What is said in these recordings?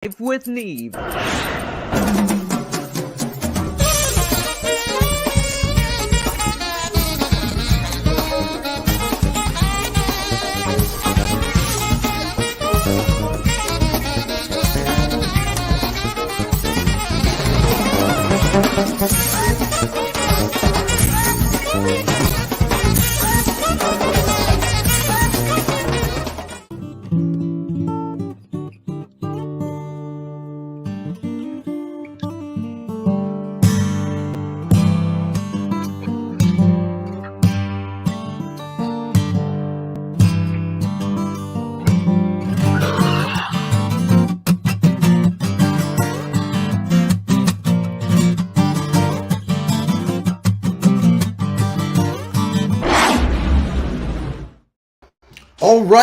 with Neve.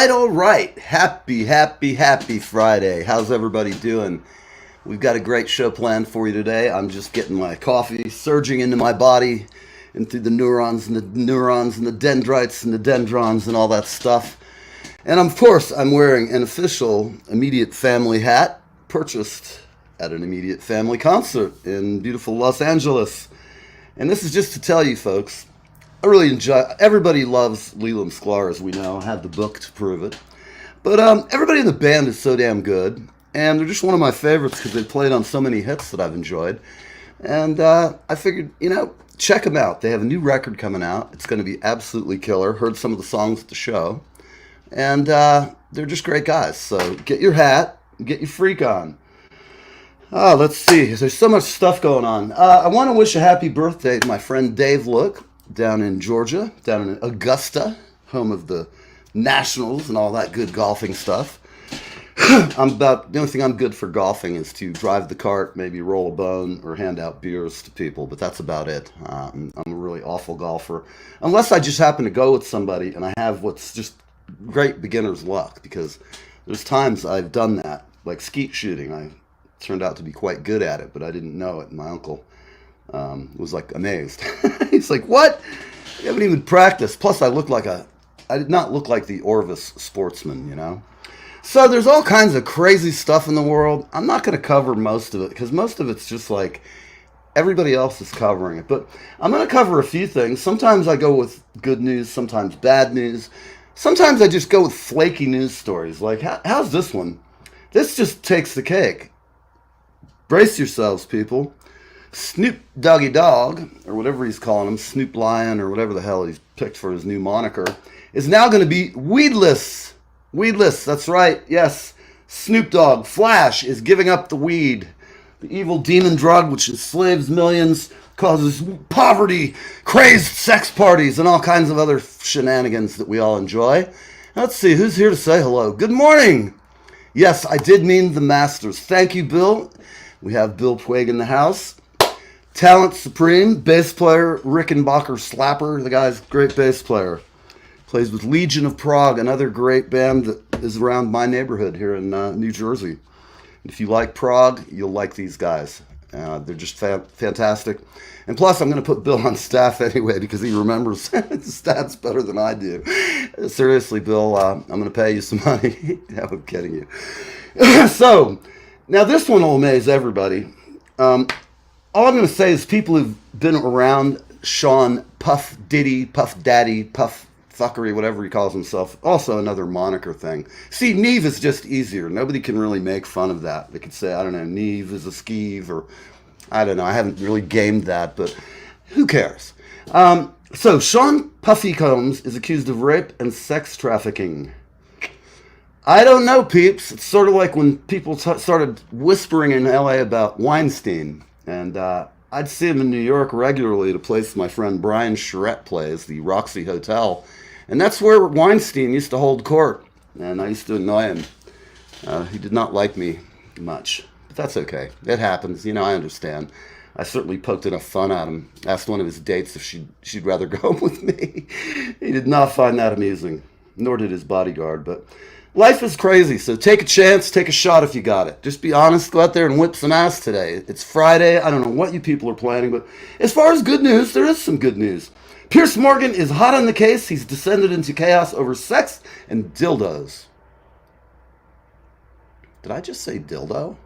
All right. Happy Friday. How's everybody doing? We've got a great show planned for you today. I'm just getting my coffee surging into my body and through the neurons and the dendrites and the dendrons and all that stuff. And of course, I'm wearing an official Immediate Family hat purchased at an Immediate Family concert in beautiful Los Angeles. And this is just to tell you folks, I really enjoy. Everybody loves Leland Sklar, as we know. I have the book to prove it. But everybody in the band is so damn good, and they're just one of my favorites because they played on so many hits that I've enjoyed. And I figured, check them out. They have a new record coming out. It's going to be absolutely killer. Heard some of the songs at the show, and they're just great guys. So get your hat, get your freak on. Let's see. There's so much stuff going on. I want to wish a happy birthday to my friend Dave Look, down in Georgia, down in Augusta, home of the Nationals and all that good golfing stuff. The only thing I'm good for golfing is to drive the cart, maybe roll a bone, or hand out beers to people, but that's about it. I'm a really awful golfer, unless I just happen to go with somebody and I have what's just great beginner's luck, because there's times I've done that, like skeet shooting. I turned out to be quite good at it, but I didn't know it, and my uncle was like amazed. He's like, "What? You haven't even practiced." Plus, I did not look like the Orvis sportsman, So there's all kinds of crazy stuff in the world. I'm not going to cover most of it because most of it's just like everybody else is covering it. But I'm going to cover a few things. Sometimes I go with good news, sometimes bad news. Sometimes I just go with flaky news stories. Like, how's this one? This just takes the cake. Brace yourselves, people. Snoop Doggy Dogg, or whatever he's calling him, Snoop Lion, or whatever the hell he's picked for his new moniker, is now going to be weedless. Weedless, that's right, yes. Snoop Dogg, Flash, is giving up the weed. The evil demon drug which enslaves millions, causes poverty, crazed sex parties, and all kinds of other shenanigans that we all enjoy. Let's see, who's here to say hello? Good morning. Yes, I did mean the Masters. Thank you, Bill. We have Bill Puig in the house. Talent supreme, bass player, Rickenbacker Slapper. The guy's a great bass player. Plays with Legion of Prague, another great band that is around my neighborhood here in New Jersey. If you like Prague, you'll like these guys. They're just fantastic. And plus, I'm going to put Bill on staff anyway because he remembers stats better than I do. Seriously, Bill, I'm going to pay you some money. I'm kidding you. So, now this one will amaze everybody. All I'm going to say is people who've been around Sean Puff Diddy, Puff Daddy, Puff Fuckery, whatever he calls himself, also another moniker thing. See, Neve is just easier. Nobody can really make fun of that. They could say, I don't know, Neve is a skeeve, or I don't know. I haven't really gamed that, but who cares? So Sean Puffy Combs is accused of rape and sex trafficking. I don't know, peeps. It's sort of like when people started whispering in LA about Weinstein. And I'd see him in New York regularly at a place my friend Brian Charette plays, the Roxy Hotel. And that's where Weinstein used to hold court. And I used to annoy him. He did not like me much. But that's okay. It happens. I understand. I certainly poked enough fun at him. Asked one of his dates if she'd rather go with me. He did not find that amusing. Nor did his bodyguard. But life is crazy, so take a chance, take a shot if you got it. Just be honest, go out there and whip some ass today. It's Friday, I don't know what you people are planning, but as far as good news, there is some good news. Pierce Morgan is hot on the case. He's descended into chaos over sex and dildos. Did I just say dildo?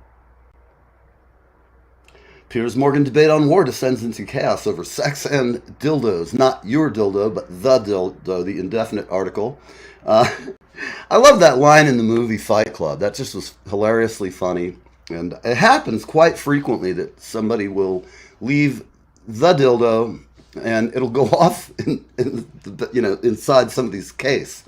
Piers Morgan debate on war descends into chaos over sex and dildos. Not your dildo, but the dildo, the indefinite article. I love that line in the movie Fight Club. That just was hilariously funny. And it happens quite frequently that somebody will leave the dildo and it'll go off inside somebody's case.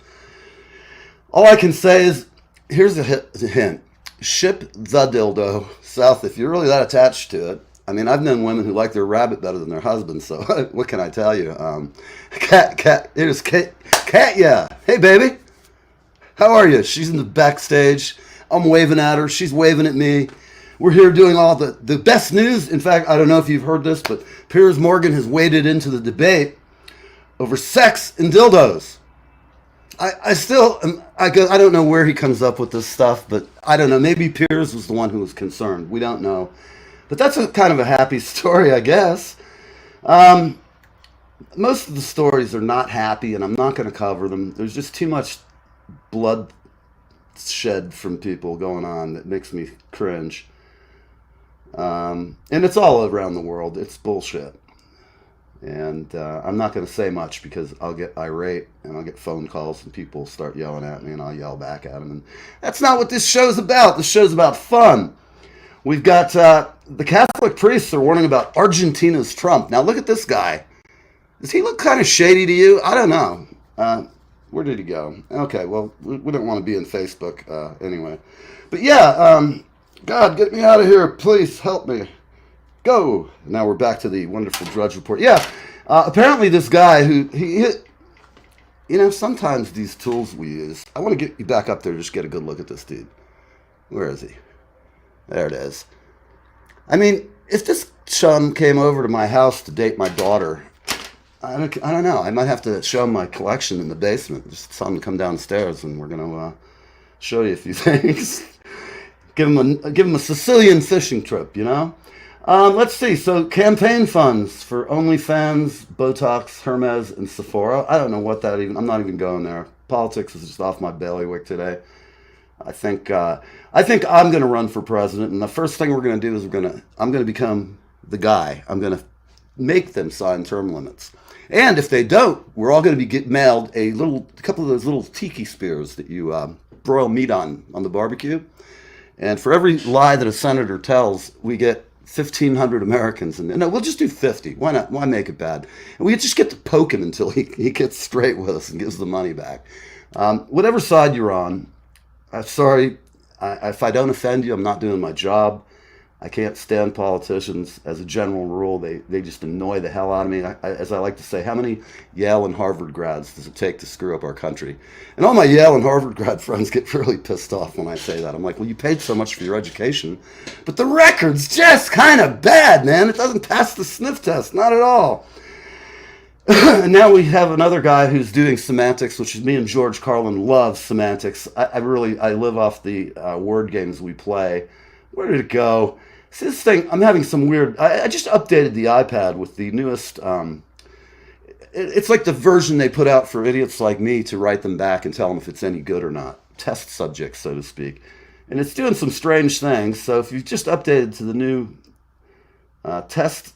All I can say is, here's a hint. Ship the dildo south if you're really that attached to it. I mean, I've known women who like their rabbit better than their husband, so what can I tell you? Here's Katya. Hey, baby. How are you? She's in the backstage. I'm waving at her. She's waving at me. We're here doing all the best news. In fact, I don't know if you've heard this, but Piers Morgan has waded into the debate over sex and dildos. I don't know where he comes up with this stuff, but I don't know. Maybe Piers was the one who was concerned. We don't know. But that's a kind of a happy story, I guess. Most of the stories are not happy, and I'm not going to cover them. There's just too much blood shed from people going on that makes me cringe. And it's all around the world. It's bullshit. And I'm not going to say much because I'll get irate and I'll get phone calls and people start yelling at me and I'll yell back at them. And that's not what this show's about. This show's about fun. We've got the Catholic priests are warning about Argentina's Trump. Now look at this guy. Does he look kind of shady to you? I don't know. Where did he go? Okay, well, we don't want to be in Facebook anyway. But yeah, God, get me out of here. Please help me. Go. Now we're back to the wonderful Drudge Report. Yeah, apparently this guy who, sometimes these tools we use, I want to get you back up there to just get a good look at this dude. Where is he? There it is. I mean, if this chum came over to my house to date my daughter, I don't know. I might have to show him my collection in the basement. Just tell him to come downstairs and we're going to show you a few things. Give him a Sicilian fishing trip, Let's see. So campaign funds for OnlyFans, Botox, Hermes, and Sephora. I don't know what that even. I'm not even going there. Politics is just off my bailiwick today. I think I'm going to run for president, and the first thing we're going to do is I'm going to become the guy. I'm going to make them sign term limits, and if they don't, we're all going to be mailed a couple of those little tiki spears that you broil meat on the barbecue. And for every lie that a senator tells, we get 1,500 Americans. And no, we'll just do 50. Why not? Why make it bad? And we just get to poke him until he gets straight with us and gives the money back. Whatever side you're on, I'm sorry. If I don't offend you, I'm not doing my job. I can't stand politicians. As a general rule, they just annoy the hell out of me. As I like to say, how many Yale and Harvard grads does it take to screw up our country? And all my Yale and Harvard grad friends get really pissed off when I say that. I'm like, well, you paid so much for your education, but the record's just kind of bad, man. It doesn't pass the sniff test, not at all. And now we have another guy who's doing semantics, which is me and George Carlin love semantics. I live off the word games we play. Where did it go? See, this thing, I'm having some weird. I just updated the iPad with the newest. It's like the version they put out for idiots like me to write them back and tell them if it's any good or not. Test subjects, so to speak. And it's doing some strange things. So if you've just updated to the new test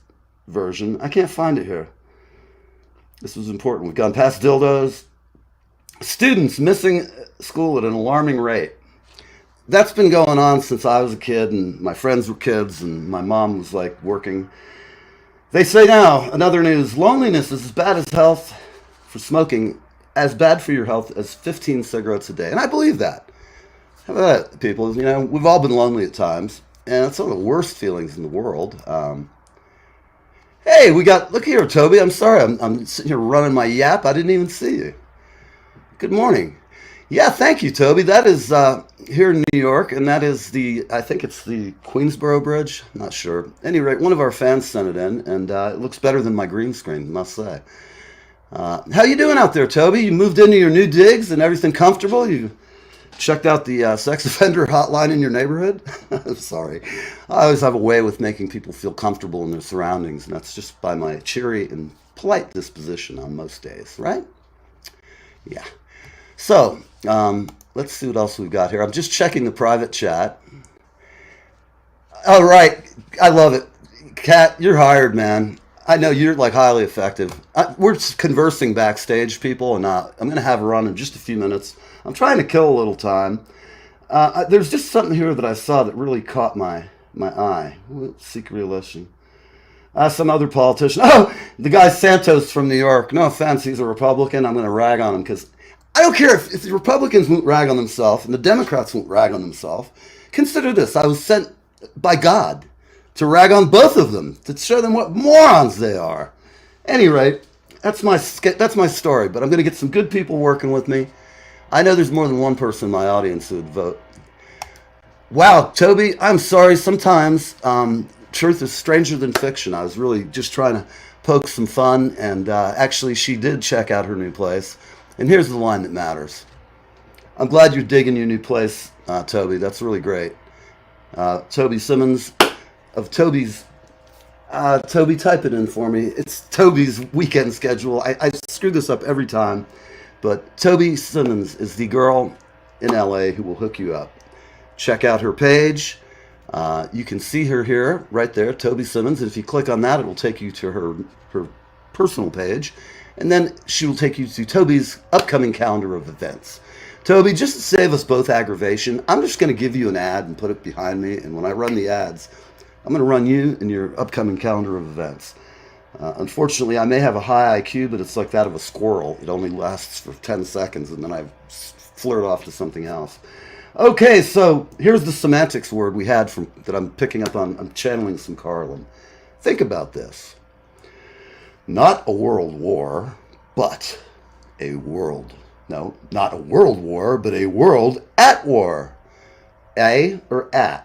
version, I can't find it here. This was important. We've gone past dildos. Students missing school at an alarming rate. That's been going on since I was a kid and my friends were kids and my mom was like working. They say now, another news, loneliness is as bad as health for smoking, as bad for your health as 15 cigarettes a day. And I believe that. How about that, people? We've all been lonely at times, and it's one of the worst feelings in the world. Hey, look here, Toby. I'm sorry. I'm sitting here running my yap. I didn't even see you. Good morning. Yeah, thank you, Toby. That is here in New York, and that is I think it's the Queensboro Bridge. I'm not sure. At any rate, one of our fans sent it in, and it looks better than my green screen, must say. How you doing out there, Toby? You moved into your new digs and everything comfortable? You checked out the sex offender hotline in your neighborhood? I'm sorry. I always have a way with making people feel comfortable in their surroundings, and that's just by my cheery and polite disposition on most days, right? Yeah. So, let's see what else we've got here. I'm just checking the private chat. All right. I love it. Kat, you're hired, man. I know you're like highly effective. We're just conversing backstage, people, and I'm going to have her on in just a few minutes. I'm trying to kill a little time. There's just something here that I saw that really caught my eye. Secret election. Some other politician. Oh, the guy Santos from New York. No offense, he's a Republican. I'm going to rag on him because I don't care if the Republicans won't rag on themselves and the Democrats won't rag on themselves. Consider this. I was sent by God to rag on both of them, to show them what morons they are. At any rate, that's my story, but I'm going to get some good people working with me. I know there's more than one person in my audience who would vote. Wow, Toby, I'm sorry. Sometimes truth is stranger than fiction. I was really just trying to poke some fun, and actually she did check out her new place. And here's the line that matters. I'm glad you're digging your new place, Toby. That's really great. Toby Simmons of Toby's. Toby, type it in for me. It's Toby's weekend schedule. I screw this up every time. But Toby Simmons is the girl in LA who will hook you up. Check out her page. You can see her here, right there, Toby Simmons. And if you click on that, it will take you to her personal page. And then she will take you to Toby's upcoming calendar of events. Toby, just to save us both aggravation, I'm just going to give you an ad and put it behind me. And when I run the ads, I'm going to run you and your upcoming calendar of events. Unfortunately, I may have a high IQ, but it's like that of a squirrel. It only lasts for 10 seconds, and then I flirt off to something else. Okay, so here's the semantics word we had that I'm picking up on. I'm channeling some Carlin. Think about this. Not a world war, but a world. No, not a world war, but a world at war. A or at?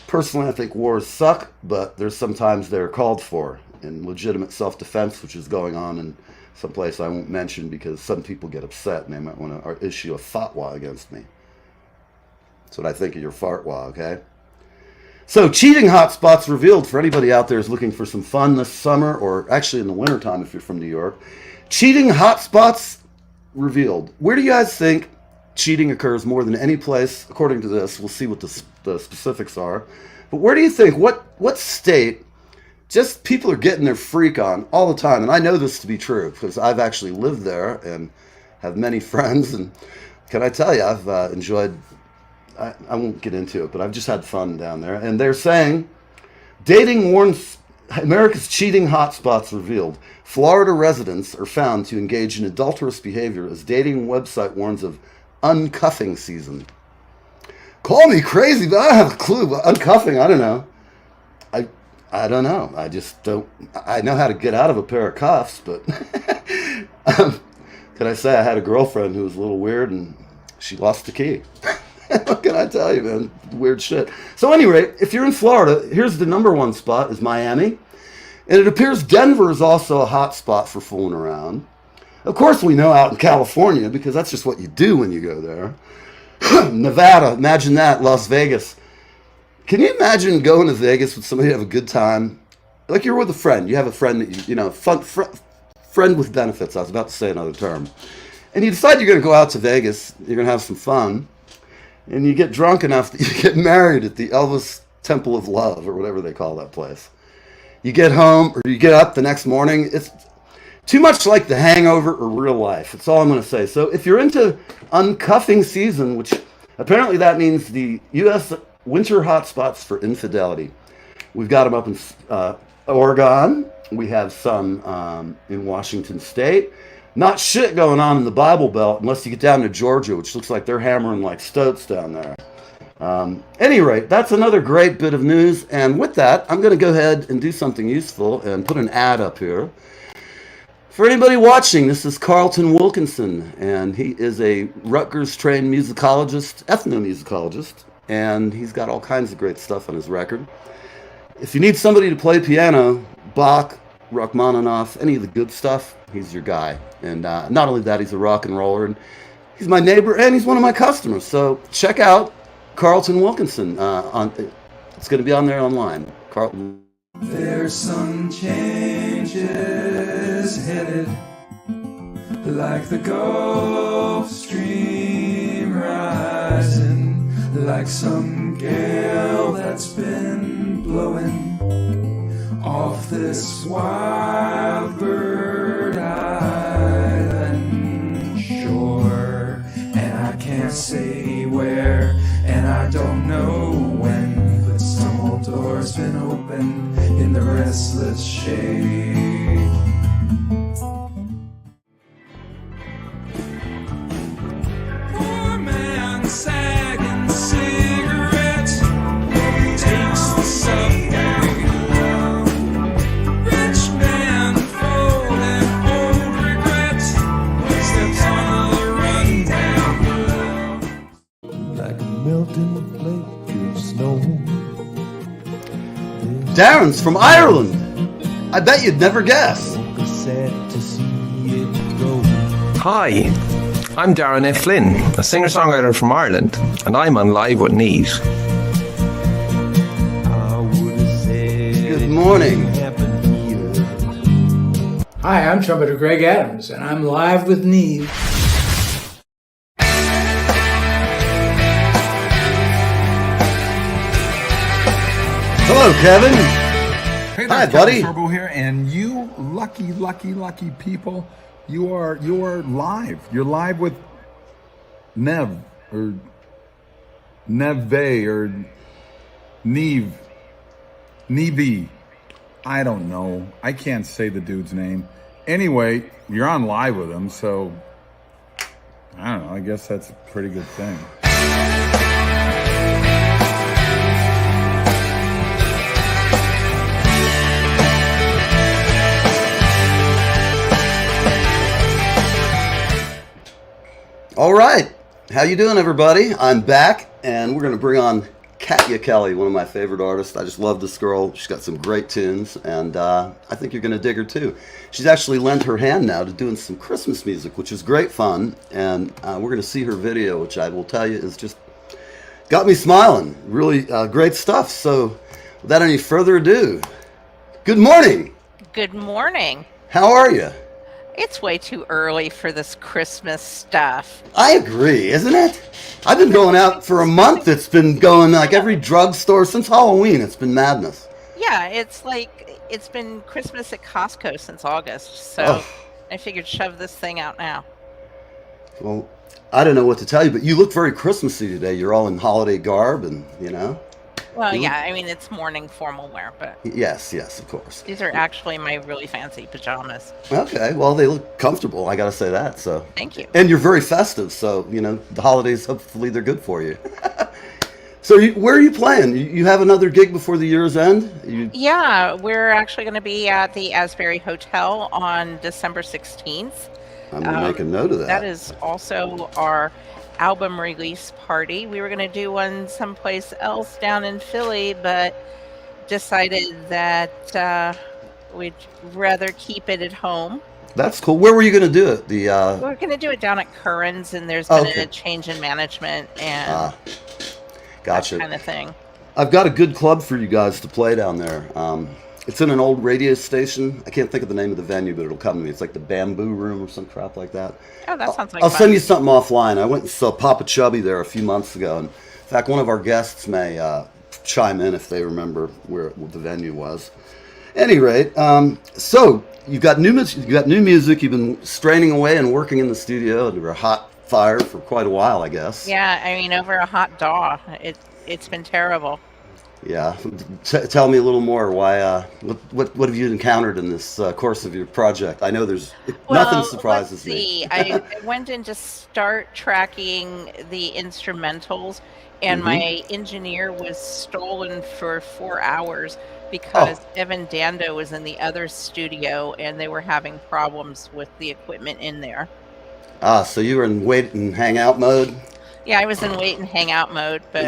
Personally, I think wars suck, but there's sometimes they're called for in legitimate self-defense, which is going on in some place I won't mention because some people get upset and they might want to issue a fatwa against me. That's what I think of your fartwa, okay? So, cheating hotspots revealed for anybody out there who's looking for some fun this summer, or actually in the wintertime if you're from New York. Cheating hotspots revealed. Where do you guys think cheating occurs more than any place? According to this, we'll see what the specifics are. But where do you think, what state, just people are getting their freak on all the time? And I know this to be true because I've actually lived there and have many friends. And can I tell you, I've enjoyed, I won't get into it, but I've just had fun down there. And they're saying, dating warns, America's cheating hotspots revealed. Florida residents are found to engage in adulterous behavior as dating website warns of uncuffing season. Call me crazy, but I don't have a clue. But uncuffing, I don't know. I don't know. I just don't. I know how to get out of a pair of cuffs, but can I say I had a girlfriend who was a little weird and she lost the key. What can I tell you, man? Weird shit. So anyway, if you're in Florida, here's the number one spot is Miami. And it appears Denver is also a hot spot for fooling around. Of course, we know out in California because that's just what you do when you go there. Nevada, imagine that. Las Vegas. Can you imagine going to Vegas with somebody to have a good time? Like you're with a friend. You have a friend that you know, friend with benefits. I was about to say another term. And you decide you're going to go out to Vegas. You're going to have some fun. And you get drunk enough that you get married at the Elvis Temple of Love or whatever they call that place. You get home or you get up the next morning. It's too much like The Hangover or real life. That's all I'm going to say. So if you're into uncuffing season, which apparently that means the U.S. winter hotspots for infidelity. We've got them up in Oregon. We have some in Washington State. Not shit going on in the Bible Belt unless you get down to Georgia, which looks like they're hammering like stoats down there. Any rate, that's another great bit of news. And with that, I'm going to go ahead and do something useful and put an ad up here. For anybody watching, this is Carlton Wilkinson, and he is a Rutgers-trained musicologist, ethnomusicologist, and he's got all kinds of great stuff on his record. If you need somebody to play piano, Bach, Rachmaninoff, any of the good stuff, he's your guy. And not only that, he's a rock and roller, and he's my neighbor, and he's one of my customers. So check out Carlton Wilkinson. It's going to be on there online. Carlton. There's some changes headed, like the Gulf Stream rising, like some gale that's been blowing this wild bird island shore, and I can't say where, and I don't know when, but some old door's been opened in the restless shade. Poor man sagging cigarette takes the subway home. Rich man folding old regret steps on the rundown. Like a melting flake of snow. Darren's from Ireland. I bet you'd never guess. Sad to see it go. Hi, I'm Darren F. Flynn, a singer-songwriter from Ireland, and I'm on Live with Neve. I would have said Good morning. it happened here. Hi, I'm trumpeter Greg Adams, and I'm live with Neve. Hello, Kevin. Hey there, Hi, Kevin buddy. Sorbo here, and you lucky people, you are live. You're live with Neve or Neve or Neve. I don't know. I can't say the dude's name. Anyway, you're on live with him, so I don't know. I guess that's a pretty good thing. All right. How you doing, everybody? I'm back, and we're going to bring on Katya Kelly, one of my favorite artists. I just love this girl. She's got some great tunes, and I think you're going to dig her, too. She's actually lent her hand now to doing some Christmas music, which is great fun, and we're going to see her video, which I will tell you is just got me smiling. Really great stuff. So without any further ado, good morning. Good morning. How are you? It's way too early for this Christmas stuff. I agree, isn't it? I've been going out for a month. It's been going like every drugstore since Halloween. It's been madness. Yeah, it's like it's been Christmas at Costco since August, so Oh. I figured shove this thing out now. Well, I don't know what to tell you, but you look very Christmassy today. You're all in holiday garb and, Well, yeah, I mean, it's morning formal wear, but Yes, of course. these are actually my really fancy pajamas. Okay, well, they look comfortable. I got to say that, so. Thank you. And you're very festive, so, the holidays, hopefully they're good for you. So where are you playing? You have another gig before the year's end? Yeah, we're actually going to be at the Asbury Hotel on December 16th. I'm going to make a note of that. That is also our album release party. We were going to do one someplace else down in Philly, but decided that we'd rather keep it at home. That's cool. Where were you going to do it? We're going to do it down at Curran's, and there's been Okay. a change in management and Gotcha. that kind of thing. I've got a good club for you guys to play down there. It's in an old radio station. I can't think of the name of the venue, but it'll come to me. It's like the Bamboo Room or some crap like that. Oh, that sounds like I'll fun. send you something offline. I went and saw Papa Chubby there a few months ago. And in fact, one of our guests may chime in if they remember where the venue was. At any rate, so you've got new music. You've been straining away and working in the studio under a hot fire for quite a while, I guess. Yeah, I mean, over a hot daw. It's been terrible. Yeah. Tell me a little more. Why? What have you encountered in this course of your project? I know there's nothing surprises let's see. me. I went in to start tracking the instrumentals, and my engineer was stolen for 4 hours because Evan Dando was in the other studio, and they were having problems with the equipment in there. So you were in wait and hang out mode? Yeah, I was in wait and hang out mode, but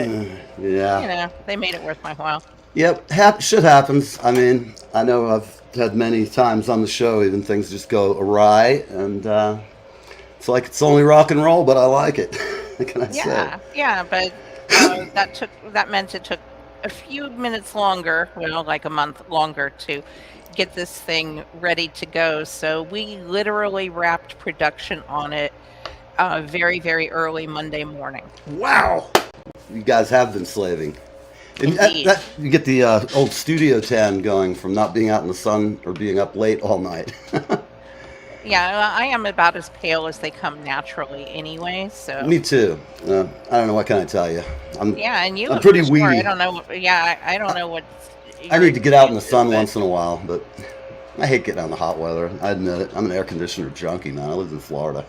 Yeah. they made it worth my while. Yep. Shit happens. I mean, I know I've had many times on the show, even things just go awry, and it's like it's only rock and roll, but I like it. What can I say? Yeah, but that meant it took a few minutes longer, like a month longer, to get this thing ready to go. So we literally wrapped production on it very, very early Monday morning. Wow. You guys have been slaving. And Indeed. you get the old studio tan going from not being out in the sun or being up late all night. Yeah, well, I am about as pale as they come naturally anyway, so. Me too. I don't know, what can I tell you? Yeah, and you I'm look pretty for sure. I weedy. don't know. Yeah, I don't know what. I your need to get out in the experience is, sun but- once in a while, but I hate getting out in the hot weather. I admit it. I'm an air conditioner junkie, man. I live in Florida.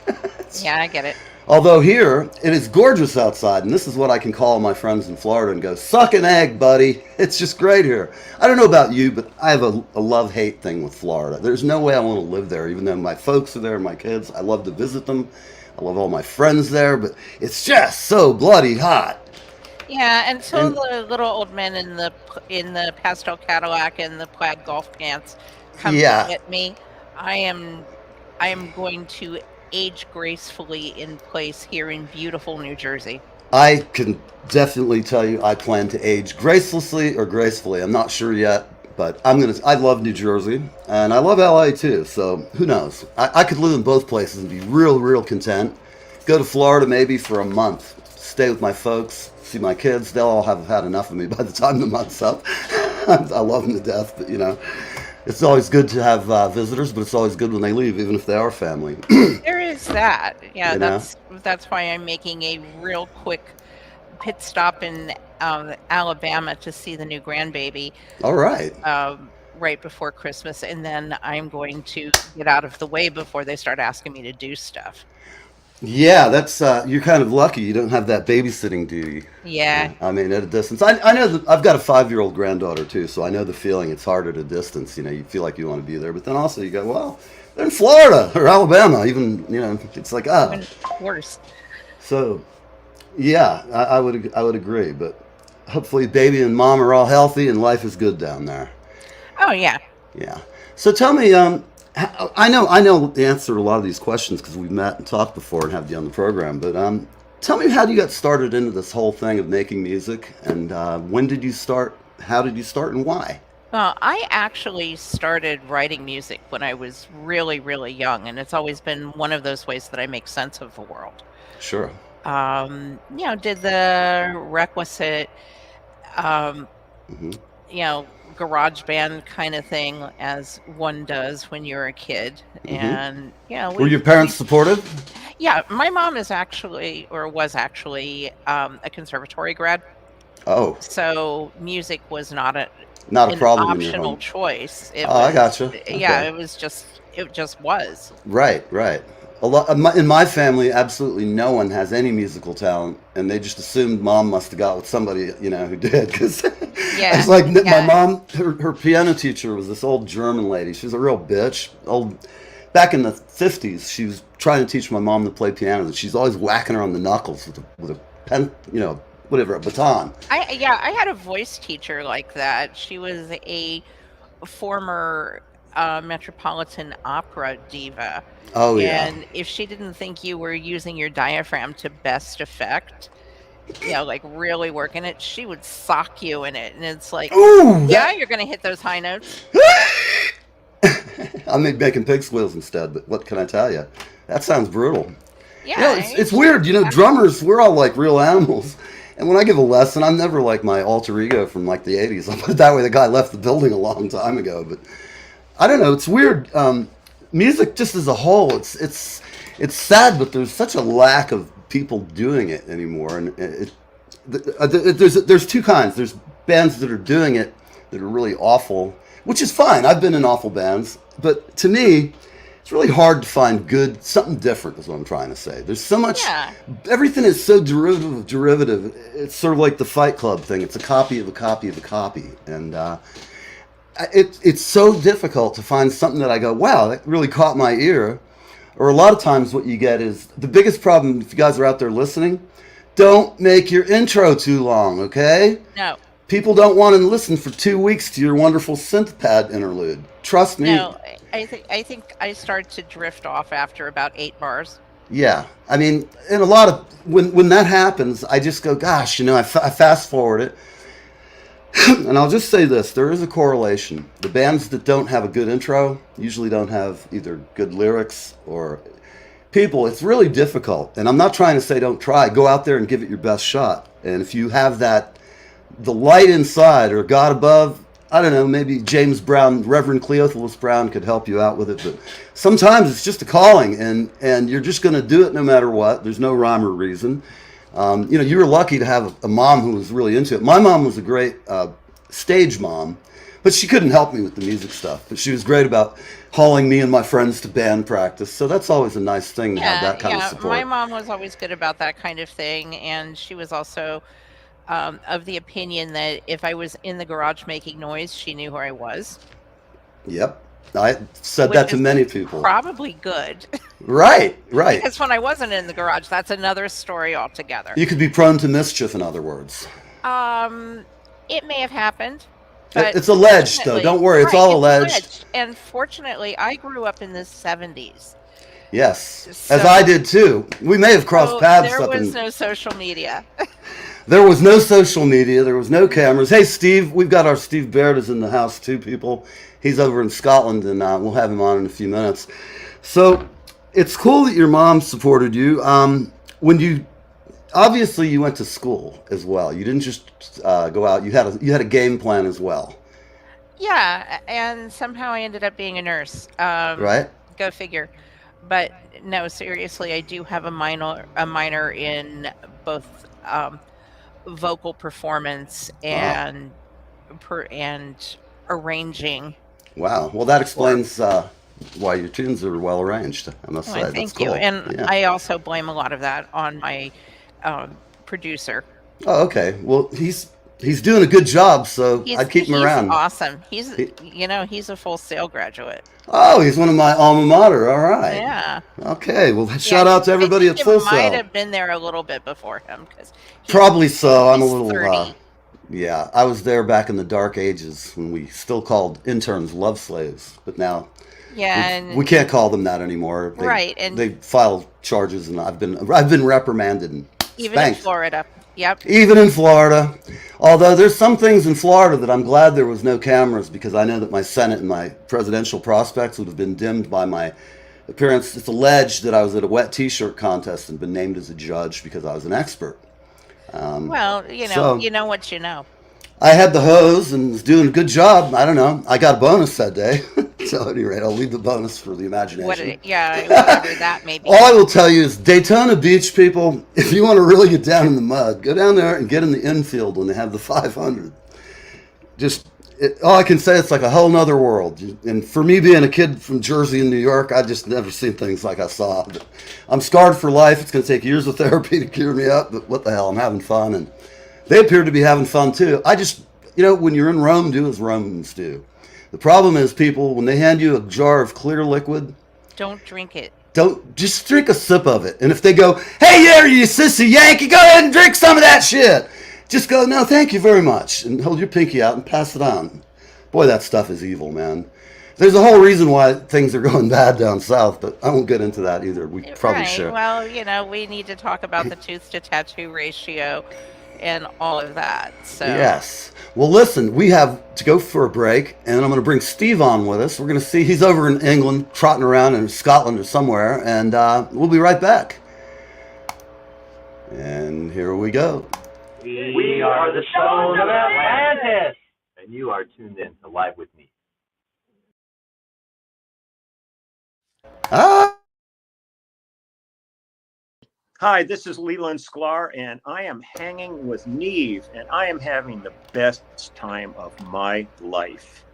Yeah, I get it. Although here, it is gorgeous outside, and this is what I can call my friends in Florida and go, suck an egg, buddy. It's just great here. I don't know about you, but I have a love-hate thing with Florida. There's no way I want to live there, even though my folks are there, my kids. I love to visit them. I love all my friends there, but it's just so bloody hot. Yeah, until And- the little old men in the pastel Cadillac and the plaid golf pants come Yeah. to get me, I am going to age gracefully in place here in beautiful New Jersey. I can definitely tell you I plan to age gracelessly or gracefully. I'm not sure yet, but I love New Jersey, and I love LA too, so who knows? I could live in both places and be real content. Go to Florida maybe for a month, stay with my folks, see my kids. They'll all have had enough of me by the time the month's up. I love them to death, but it's always good to have visitors, but it's always good when they leave, even if they are family. There is that. Yeah, You know? that's why I'm making a real quick pit stop in Alabama to see the new grandbaby All right. right before Christmas, and then I'm going to get out of the way before they start asking me to do stuff. Yeah, that's you're kind of lucky you don't have that babysitting duty. Yeah. I mean, at a distance. I know that I've got a 5-year-old granddaughter too, so I know the feeling. It's hard at a distance. You feel like you want to be there, but then also you go, well, they're in Florida or Alabama, even. It's like Even worse. So, yeah, I would agree, but hopefully, baby and mom are all healthy and life is good down there. Oh yeah. Yeah. So tell me, I know the answer to a lot of these questions because we've met and talked before and have you on the program. But tell me how you got started into this whole thing of making music, and when did you start? How did you start, and why? Well, I actually started writing music when I was really, really young, and it's always been one of those ways that I make sense of the world. Sure. Did the requisite, um, Hmm. garage band kind of thing as one does when you're a kid. Mhm. And, Were your parents supportive? yeah, my mom is actually, or was actually, a conservatory grad. Oh, So music was not not a an problem in your optional home. choice. I gotcha. Yeah, Okay. it just was. Right. A lot in my family, absolutely no one has any musical talent, and they just assumed mom must have got with somebody who did. Because Yeah, it's like my yeah. mom, her piano teacher was this old German lady. She was a real bitch. Back in the 50s, she was trying to teach my mom to play piano, and she's always whacking her on the knuckles with a pen, whatever, a baton. I had a voice teacher like that. She was a former Metropolitan Opera diva. Oh yeah. And if she didn't think you were using your diaphragm to best effect, like really working it, she would sock you in it. And it's like, Ooh, yeah, you're going to hit those high notes. I'm making pig squeals instead, but what can I tell you? That sounds brutal. Yeah. It's weird. Drummers, we're all like real animals. And when I give a lesson, I'm never like my alter ego from like the 80s. I'll put it that way. The guy left the building a long time ago. But I don't know. It's weird. Music just as a whole, it's sad, but there's such a lack of people doing it anymore. And there's two kinds. There's bands that are doing it that are really awful, which is fine. I've been in awful bands. But to me, it's really hard to find something different is what I'm trying to say. There's so much, Yeah. everything is so derivative. It's sort of like the Fight Club thing. It's a copy of a copy of a copy. And it's so difficult to find something that I go, wow, that really caught my ear. Or a lot of times what you get is, the biggest problem, if you guys are out there listening, don't make your intro too long, okay? No. People don't want to listen for 2 weeks to your wonderful synth pad interlude. Trust me. No. I think I started to drift off after about 8 bars. Yeah, I mean, and a lot of when that happens, I just go, gosh, I fast forward it, and I'll just say this: there is a correlation. The bands that don't have a good intro usually don't have either good lyrics or people. It's really difficult, and I'm not trying to say don't try. Go out there and give it your best shot. And if you have that the light inside or God above, I don't know, maybe James Brown, Reverend Cleophilus Brown could help you out with it. But sometimes it's just a calling, and you're just going to do it no matter what. There's no rhyme or reason. You were lucky to have a mom who was really into it. My mom was a great stage mom, but she couldn't help me with the music stuff. But she was great about hauling me and my friends to band practice. So that's always a nice thing to have that kind of support. My mom was always good about that kind of thing, and she was also of the opinion that if I was in the garage making noise, she knew where I was. Yep. I said that to many people. Probably good. Right. Because when I wasn't in the garage, that's another story altogether. You could be prone to mischief, in other words. It may have happened. But it's alleged, though. Don't worry. It's all alleged. And fortunately, I grew up in the 70s. Yes. So, as I did, too. We may have crossed paths. There was no social media. There was no social media. There was no cameras. Hey, Steve. We've got our Steve Baird is in the house, too, people. He's over in Scotland, and we'll have him on in a few minutes. So it's cool that your mom supported you. Obviously you went to school as well. You didn't just go out. You had a game plan as well. Yeah, and somehow I ended up being a nurse. Right. Go figure. But no, seriously, I do have a minor in both vocal performance and arranging. Wow. Well, that explains why your tunes are well arranged, I must say. Thank you. Cool. And I also blame a lot of that on my producer. Oh, okay. Well, he's doing a good job, so I'd keep him around. He's awesome. He's a Full Sail graduate. Oh, he's one of my alma mater. All right. Yeah. Okay. Well, shout out to everybody at Full Sail. I might have been there a little bit before him, because probably so. I'm a little. Yeah, I was there back in the dark ages when we still called interns love slaves, but now we can't call them that anymore. They file charges, and I've been reprimanded and even spanked. In Florida. Yep. Even in Florida. Although there's some things in Florida that I'm glad there was no cameras, because I know that my Senate and my presidential prospects would have been dimmed by my appearance. It's alleged that I was at a wet t-shirt contest and been named as a judge because I was an expert. Well, you know what you know. I had the hose and was doing a good job. I don't know. I got a bonus that day. So at any rate, I'll leave the bonus for the imagination. Whatever that may be. All I will tell you is Daytona Beach, people, if you want to really get down in the mud, go down there and get in the infield when they have the 500. All I can say, it's like a whole nother world. And for me, being a kid from Jersey and New York, I just never seen things like I saw. But I'm scarred for life. It's going to take years of therapy to cure me up. But what the hell? I'm having fun. And they appear to be having fun, too. I just, when you're in Rome, do as Romans do. The problem is, people, when they hand you a jar of clear liquid, don't drink it. Just drink a sip of it. And if they go, hey, there, you sissy Yankee, go ahead and drink some of that shit. Just go, no, thank you very much, and hold your pinky out and pass it on. Boy, that stuff is evil, man. There's a whole reason why things are going bad down south, but I won't get into that either. We probably should. Well, we need to talk about the tooth to tattoo ratio and all of that. So yes. Well, listen, we have to go for a break, and I'm going to bring Steve on with us. We're going to see, he's over in England, trotting around in Scotland or somewhere, and we'll be right back. And here we go. We are the Sons of Atlantis, and you are tuned in to Live with Neve. Hi, this is Leland Sklar, and I am hanging with Neve, and I am having the best time of my life.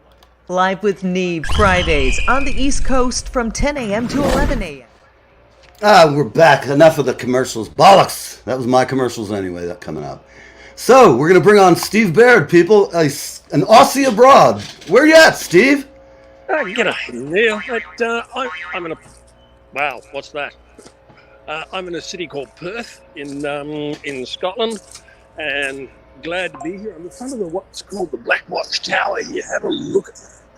Live with Neve, Fridays on the East Coast from 10 a.m. to 11 a.m. We're back. Enough of the commercials. Bollocks! That was my commercials anyway, that coming up. So, we're going to bring on Steve Baird, people, an Aussie abroad. Where you at, Steve? G'day, Neil. I'm in a... Wow, what's that? I'm in a city called Perth in Scotland, and glad to be here. I'm in front of what's called the Black Watch Tower. You have a look.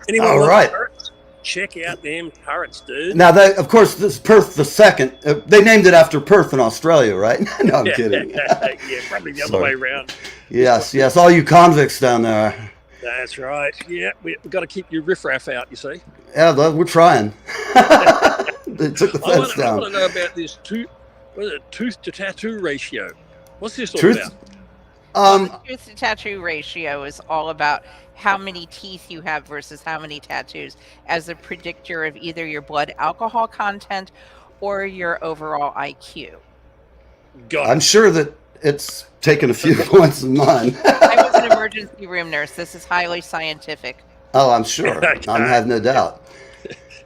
Anyone all right. Turrets? Check out them turrets, dude. Now, of course, this is Perth the second. They named it after Perth in Australia, right? No, I'm kidding. Yeah, probably the other way around. Yes, all you convicts down there. That's right. Yeah, we've got to keep your riffraff out, you see. Yeah, we're trying. They took the fence down. I want to know about this tooth to tattoo ratio. What's this all about? The tooth to tattoo ratio is all about how many teeth you have versus how many tattoos as a predictor of either your blood alcohol content or your overall IQ. I'm sure that it's taken a few points of mine. I was an emergency room nurse. This is highly scientific. Oh, I'm sure. I have no doubt.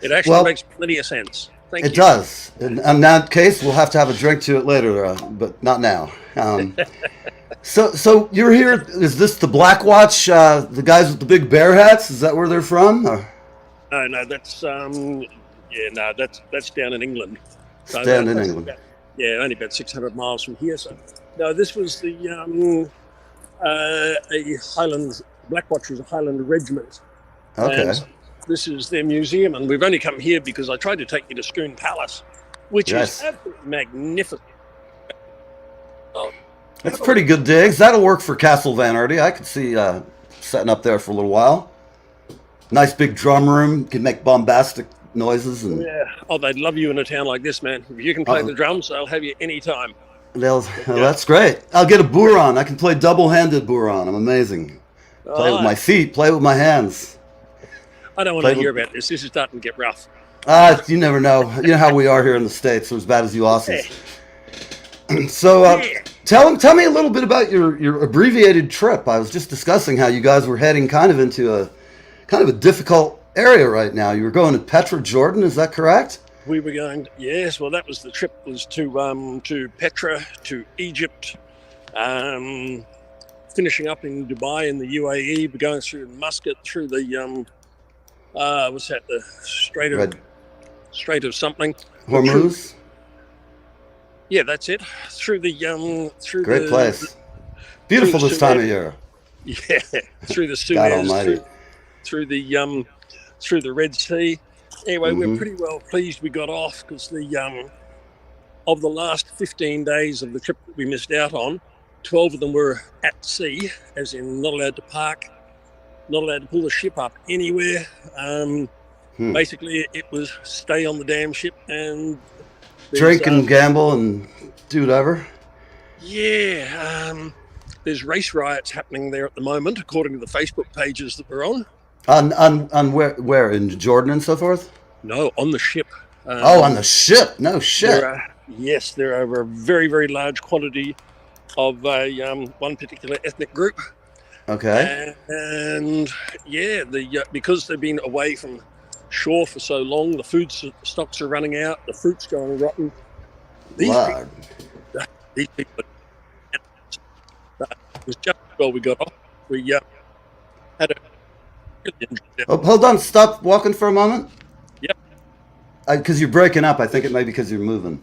It actually makes plenty of sense. Thank you. It does. In that case, we'll have to have a drink to it later, but not now. So you're here. Is this the Black Watch? The guys with the big bear hats? Is that where they're from? Or? No, that's that's down in England. So down in England. Only about 600 miles from here. So, no, this was the a Highland Black Watch was a Highland regiment. Okay. And this is their museum, and we've only come here because I tried to take you to Scone Palace, which is absolutely magnificent. That's pretty good digs. That'll work for Castle Van Erte. I could see setting up there for a little while. Nice big drum room. Can make bombastic noises. And they'd love you in a town like this, man. If you can play the drums, they'll have you anytime. That's great. I'll get a buron. I can play double-handed buron. I'm amazing. Play with my feet. Play with my hands. I don't want to hear about this. This is starting to get rough. You never know. You know how we are here in the States. We're as bad as you Aussies. So tell me a little bit about your abbreviated trip. I was just discussing how you guys were heading kind of into a difficult area right now. You were going to Petra, Jordan. Is that correct? We were going. Yes. Well, that was the trip. Was to Petra, to Egypt, finishing up in Dubai in the UAE. We're going through Muscat, through the what's that? The Strait of something. Hormuz. Yeah, that's it. Through the great place. Beautiful this time of year. Yeah, through the Suez, God Almighty. through the Red Sea. Anyway, we're pretty well pleased we got off because of the last 15 days of the trip that we missed out on, 12 of them were at sea, as in not allowed to park, not allowed to pull the ship up anywhere. Basically, it was stay on the damn ship and drink and gamble and do whatever. Yeah, there's race riots happening there at the moment, according to the Facebook pages that we're on. On where in Jordan and so forth? No, on the ship. On the ship. No shit. There are a very, very large quantity of one particular ethnic group. Okay. And because they've been away from shore for so long, the food stocks are running out, the fruit's going rotten. These people, it was just well we got off. We had a hold on, stop walking for a moment. Yep. Because you're breaking up. I think it may be because you're moving.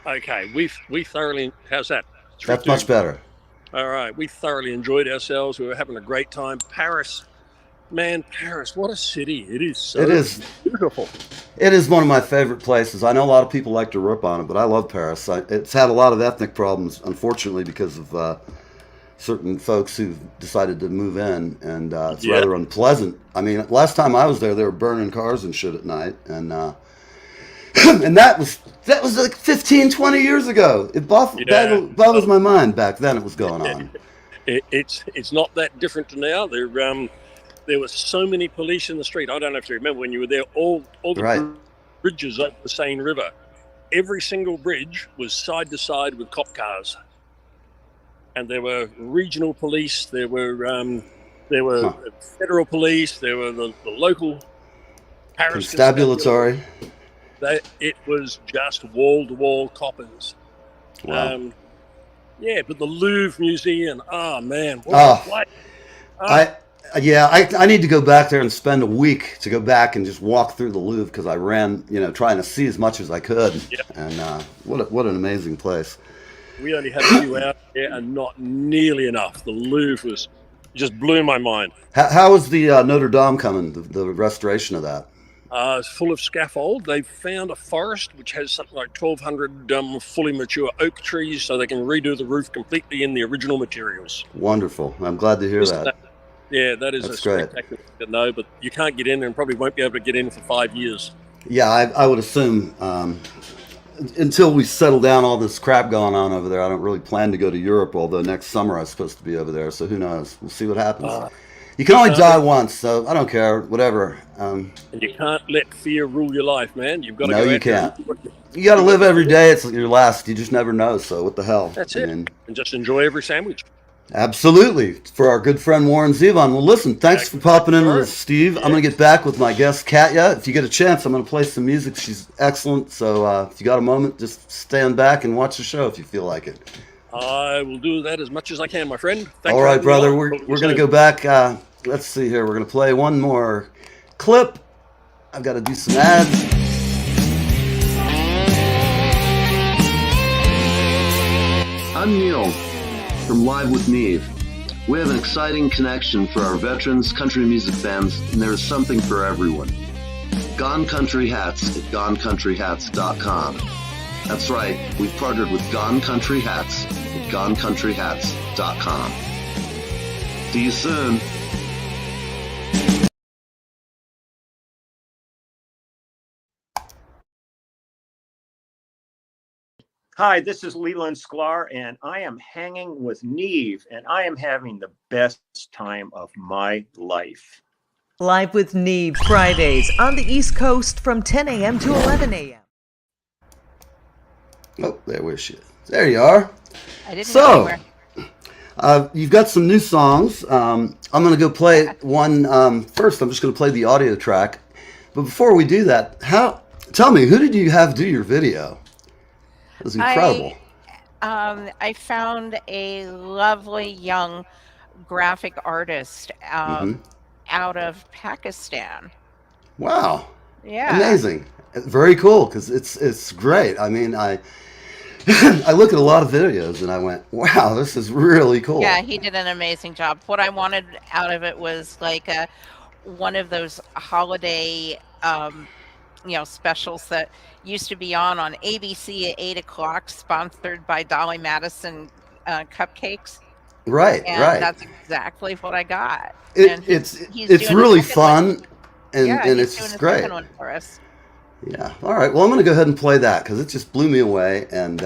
Okay. We thoroughly. How's that? That's much better. All right. We thoroughly enjoyed ourselves. We were having a great time. Paris, what a city! It is. So beautiful. It is one of my favorite places. I know a lot of people like to rip on it, but I love Paris. It's had a lot of ethnic problems, unfortunately, because of certain folks who decided to move in, and it's rather unpleasant. I mean, last time I was there, they were burning cars and shit at night, and and that was like 15, 20 years ago. It boggles my mind. Back then, it was going on. It's not that different to now. There were so many police in the street. I don't know if you remember when you were there. All the bridges over the Seine River, every single bridge was side to side with cop cars. And there were regional police, there were federal police, there were the local Paris constabulary. It was just wall-to-wall coppers. Wow. But the Louvre Museum, man, what a place. I need to go back there and spend a week to go back and just walk through the Louvre because I ran, trying to see as much as I could. Yep. And what an amazing place. We only had a few out there and not nearly enough. The Louvre just blew my mind. How is the Notre Dame coming, the restoration of that? It's full of scaffold. They found a forest which has something like 1,200 fully mature oak trees, so they can redo the roof completely in the original materials. Wonderful. I'm glad to hear that. That is a spectacular thing to know, but you can't get in and probably won't be able to get in for 5 years. Yeah, I would assume until we settle down all this crap going on over there, I don't really plan to go to Europe, although next summer I'm supposed to be over there, so who knows? We'll see what happens. You can only die once, so I don't care, whatever. And you can't let fear rule your life, man. You've got to No, go you out there. can't. You got to live every day. It's your last. You just never know, so what the hell? That's it. And just enjoy every sandwich. Absolutely. For our good friend Warren Zevon. Well, listen, thanks for popping in with us, Steve. I'm going to get back with my guest, Katya. If you get a chance, I'm going to play some music. She's excellent. So if you got a moment, just stand back and watch the show if you feel like it. I will do that as much as I can, my friend. All right, brother. We're going to go back. Let's see here. We're going to play one more clip. I've got to do some ads. I'm Neil from Live with Neve. We have an exciting connection for our veterans, country music fans, and there is something for everyone. Gone Country Hats at GoneCountryHats.com. That's right, we've partnered with Gone Country Hats at GoneCountryHats.com. See you soon. Hi, this is Leland Sklar, and I am hanging with Neve, and I am having the best time of my life. Live with Neve Fridays on the East Coast from 10 a.m. to 11 a.m. Oh, there she is. There you are. I didn't know anywhere. You've got some new songs. I'm going to go play one first. I'm just going to play the audio track. But before we do that, tell me, who did you have do your video? It was incredible. I found a lovely young graphic artist out of Pakistan. Wow. Yeah. Amazing. Very cool, because it's great. I mean, I look at a lot of videos and I went, wow, this is really cool. Yeah, he did an amazing job. What I wanted out of it was like one of those holiday specials that used to be on ABC at 8 o'clock, sponsored by Dolly Madison cupcakes. Right, and right. That's exactly what I got. It's really fun, and it's great. One for us. Yeah. All right. Well, I'm going to go ahead and play that because it just blew me away, and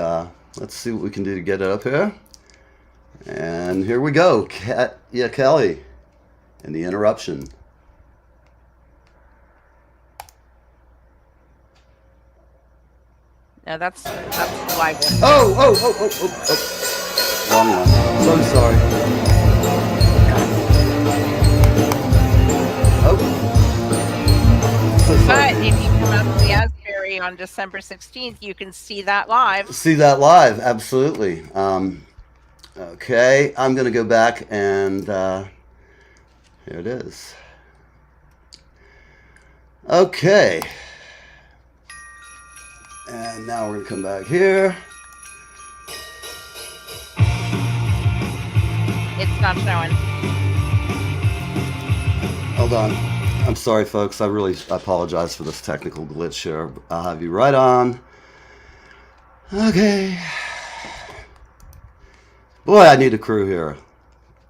let's see what we can do to get it up here. And here we go. Kelly, and the interruption. No, that's the live one. Oh. Wrong one. So sorry. So sorry. But if you come out to the Asbury on December 16th, you can see that live. See that live, absolutely. Okay, I'm going to go back and here it is. Okay. And now we're going to come back here. It's not showing. Hold on. I'm sorry, folks. I apologize for this technical glitch here. I'll have you right on. Okay. Boy, I need a crew here.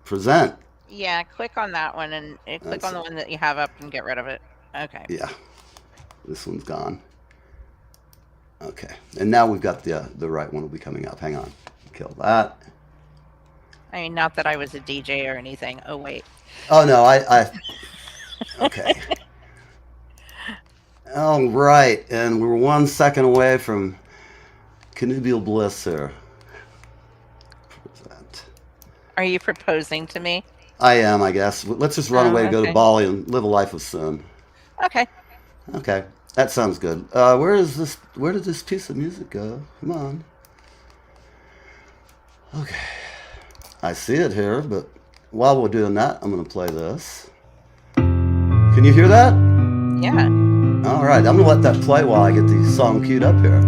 Present. Yeah, click on that one and click on the one that you have up and get rid of it. Okay. Yeah. This one's gone. Okay, and now we've got the right one will be coming up. Hang on, kill that. I mean, not that I was a DJ or anything. Oh wait. Oh no, I okay. All right, and we're 1 second away from connubial bliss here. Present. Are you proposing to me? I am, I guess. Let's just run away and go to Bali and live a life of sin. Okay. Okay. That sounds good. Where did this piece of music go? Come on. Okay. I see it here, but while we're doing that, I'm going to play this. Can you hear that? Yeah. All right. I'm going to let that play while I get the song queued up here.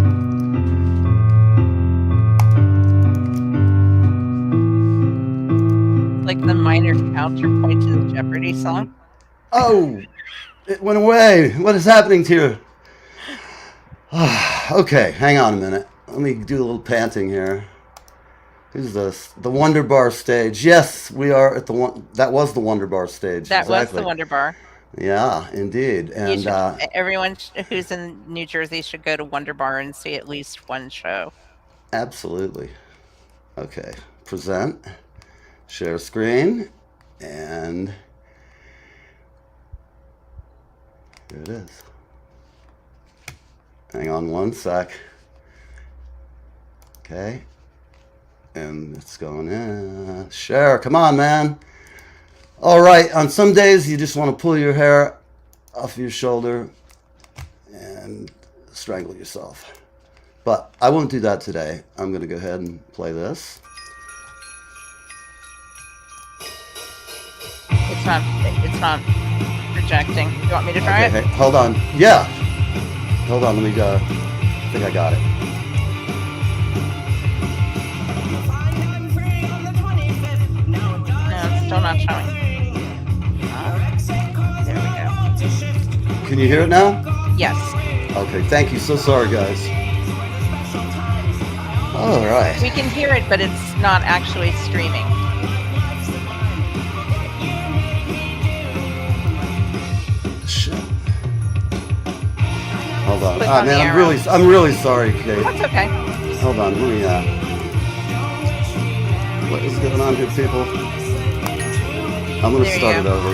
Like the minor counterpoint to the Jeopardy song. Oh! It went away. What is happening to you? Okay, hang on a minute. Let me do a little panting here. Who's this? The Wonder Bar stage. Yes, we are at the one. That was the Wonder Bar stage. That was the Wonder Bar. Yeah, indeed. And everyone who's in New Jersey should go to Wonder Bar and see at least one show. Absolutely. Okay, present, share screen, and here it is. Hang on one sec. Okay, and it's going in. Share, come on, man. All right, on some days you just want to pull your hair off your shoulder and strangle yourself. But I won't do that today. I'm going to go ahead and play this. It's not projecting. You want me to try it? Hey, hold on. Yeah. Hold on, let me go. I think I got it. No, it's still not showing. There we go. Can you hear it now? Yes. Okay, thank you. So sorry, guys. All right. We can hear it, but it's not actually streaming. Shit. Hold on. Click Ah, on the man, arrow. I'm really sorry, Kate. That's okay. Hold on, let me what is going on here, people? I'm gonna There you start it go. over.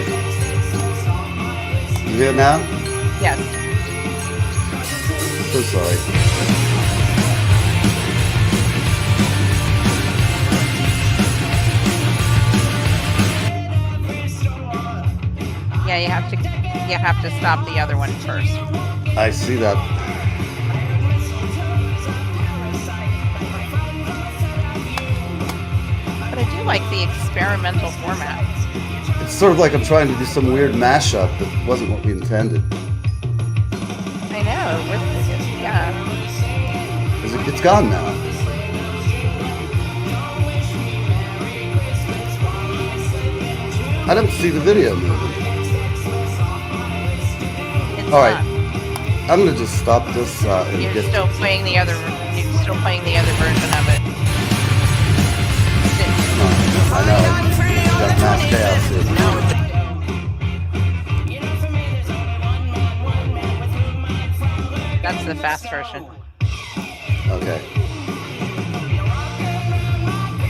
You hear it now? Yes. So sorry. Yeah, you have to stop the other one first. I see that. But I do like the experimental format. It's sort of like I'm trying to do some weird mashup that wasn't what we intended. I know. Yeah. It's gone now. I don't see the video moving. All right, I'm gonna just stop this. And You're get still playing the other. You're still playing the other version of it. I know. Got mass chaos here. That's the fast version. Okay.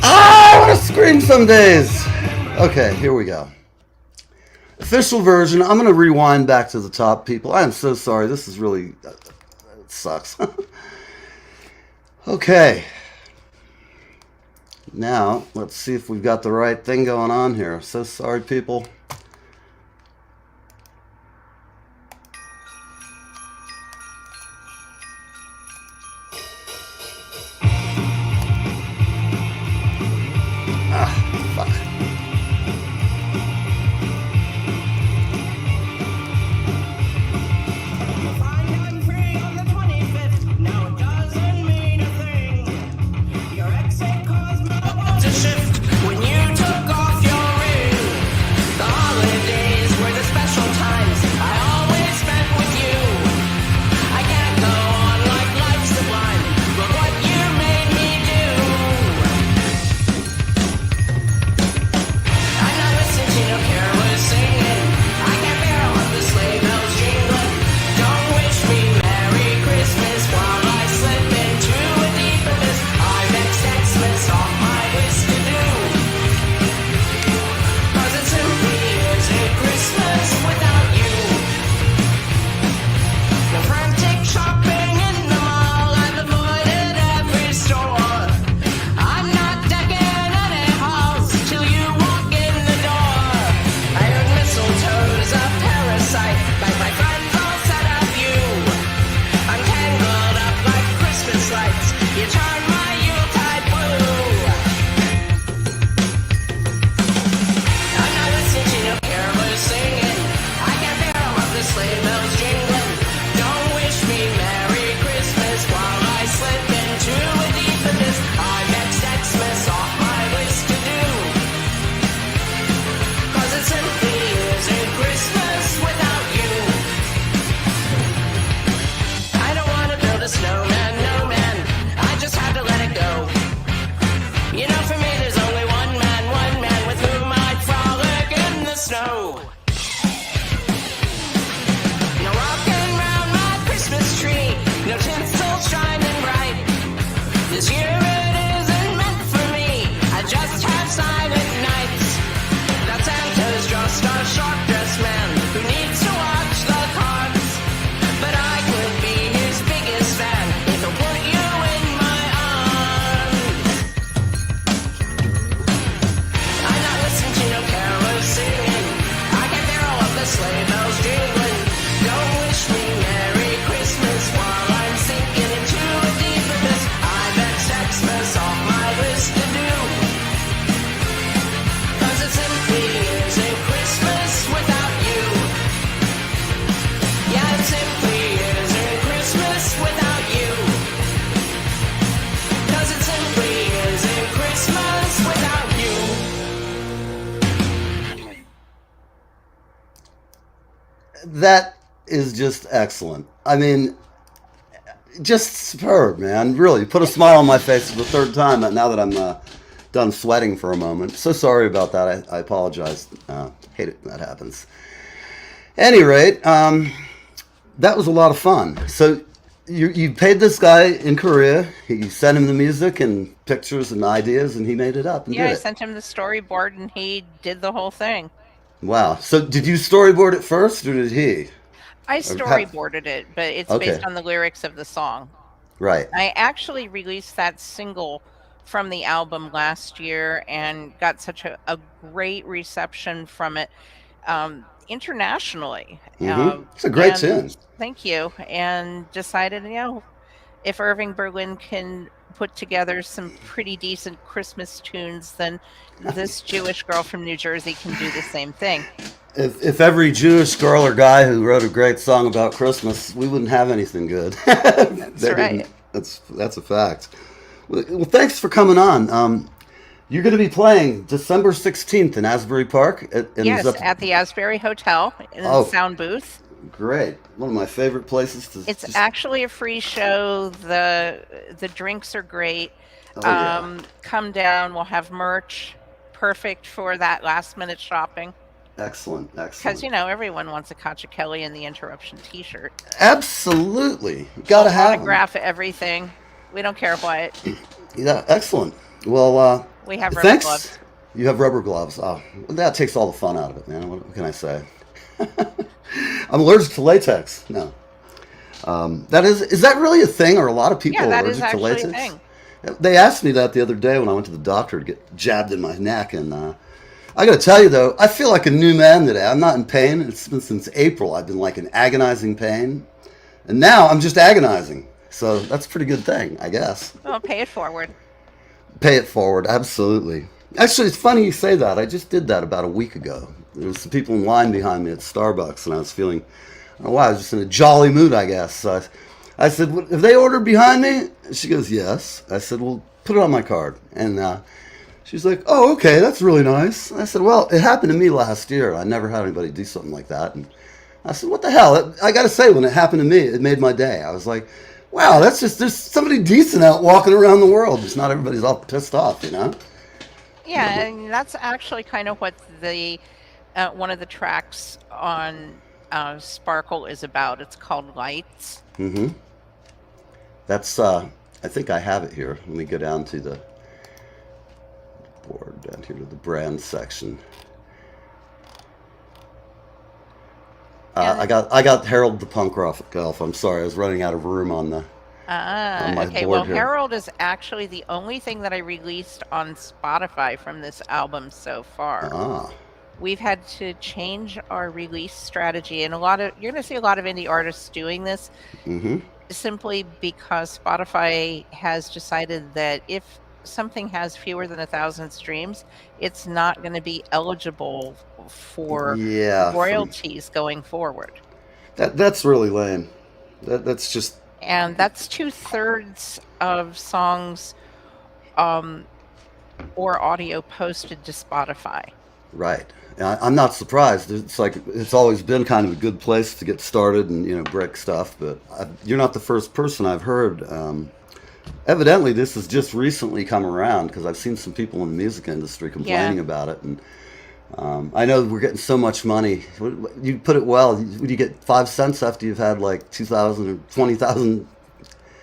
Ah, I want to scream some days. Okay, here we go. Official version. I'm going to rewind back to the top, people. I am so sorry. This is really... it sucks. Okay. Now, let's see if we've got the right thing going on here. So sorry, people. That is just excellent. I mean, just superb, man. Really, put a smile on my face for the third time now that I'm done sweating for a moment. So sorry about that. I apologize. Hate it when that happens. Any rate, that was a lot of fun. So you paid this guy in Korea. You sent him the music and pictures and ideas, and he made it up and Yeah, did I it. sent him the storyboard and he did the whole thing. Wow. So did you storyboard it first, or did he? I storyboarded it, but it's Okay. based on the lyrics of the song. Right. I actually released that single from the album last year and got such a great reception from it internationally. It's a great tune. Thank you. And decided, if Irving Berlin can put together some pretty decent Christmas tunes, then this Jewish girl from New Jersey can do the same thing. If every Jewish girl or guy who wrote a great song about Christmas, we wouldn't have anything good. That's right. That's a fact. Well, thanks for coming on. You're going to be playing December 16th in Asbury Park. Yes, at the Asbury Hotel in the sound booth. Great. One of my favorite places to... It's actually a free show. The drinks are great. Come down. We'll have merch. Perfect for that last-minute shopping. Excellent. Because, everyone wants a Cacciakelly and the Interruption t-shirt. Absolutely. Got to have them. Autograph everything. We don't care what. Yeah, excellent. Well, we have rubber gloves. You have rubber gloves. Oh, that takes all the fun out of it, man. What can I say? I'm allergic to latex. No. Is that really a thing? Are a lot of people allergic to latex? A thing. They asked me that the other day when I went to the doctor to get jabbed in my neck, and I got to tell you though, I feel like a new man today. I'm not in pain. It's been since April. I've been like in agonizing pain, and now I'm just agonizing. So that's a pretty good thing, I guess. Well, pay it forward. Pay it forward, absolutely. Actually, it's funny you say that. I just did that about a week ago. There was some people in line behind me at Starbucks, and I was feeling, I don't know why, I was just in a jolly mood, I guess. So I said, have they ordered behind me? She goes, yes. I said, well, put it on my card. And she's like, oh, okay, that's really nice. I said, well, it happened to me last year. I never had anybody do something like that. And I said, what the hell? I got to say, when it happened to me, it made my day. I was like, wow, there's somebody decent out walking around the world. Just not everybody's all pissed off, Yeah, and that's actually kind of what the one of the tracks on Sparkle is about. It's called Lights. Mm-hmm. That's, I think I have it here. Let me go down to the board, down here to the brand section. I got Harold the Punk Rock Elf. I'm sorry, I was running out of room on the on my okay, board well, here. Harold is actually the only thing that I released on Spotify from this album so far. We've had to change our release strategy, and you're going to see a lot of indie artists doing this, simply because Spotify has decided that if something has fewer than 1,000 streams, it's not going to be eligible for royalties going forward. That's really lame. That's just... And that's 2/3 of songs or audio posted to Spotify. Right. I'm not surprised. It's like it's always been kind of a good place to get started and break stuff. But you're not the first person I've heard. Evidently, this has just recently come around because I've seen some people in the music industry complaining about it. And I know we're getting so much money. You put it well. Would you get 5 cents after you've had like 2,000 or 20,000?